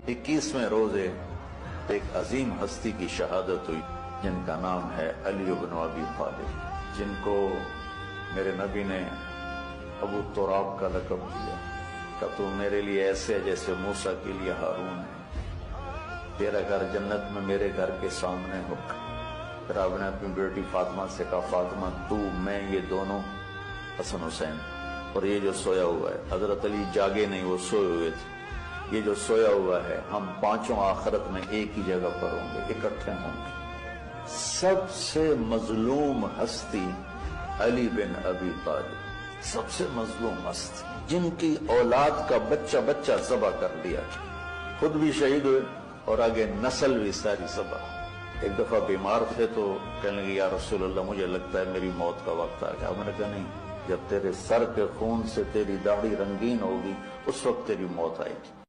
21वें रोजे एक अजीम हस्ती की शहादत हुई जिनका नाम है अली इब्न अबी तालिब, जिनको मेरे नबी ने अबू तुराब का लक़ब दिया कि तू मेरे लिए ऐसे है जैसे मूसा के लिए हारून है, तेरा घर जन्नत में मेरे घर के सामने हो। फिर आपने अपनी बेटी फातिमा से कहा, फातिमा तू मैं ये दोनों हसन हुसैन, और ये जो सोया हुआ है, हजरत अली जागे नहीं, वो सोए हुए थे, ये जो सोया हुआ है हम पांचों आखिरत में एक ही जगह पर होंगे, इकट्ठे होंगे। सबसे मजलूम हस्ती अली बिन अबी तालिब, सबसे मजलूम हस्ती, जिनकी औलाद का बच्चा बच्चा ज़बह कर दिया, खुद भी शहीद हुए और आगे नस्ल भी सारी ज़बह। एक दफा बीमार थे तो कहने लगे, या रसूल अल्लाह मुझे लगता है मेरी मौत का वक्त आ गया। मैंने कहा नहीं, जब तेरे सर के खून से तेरी दाढ़ी रंगीन होगी उस वक्त तेरी मौत आएगी।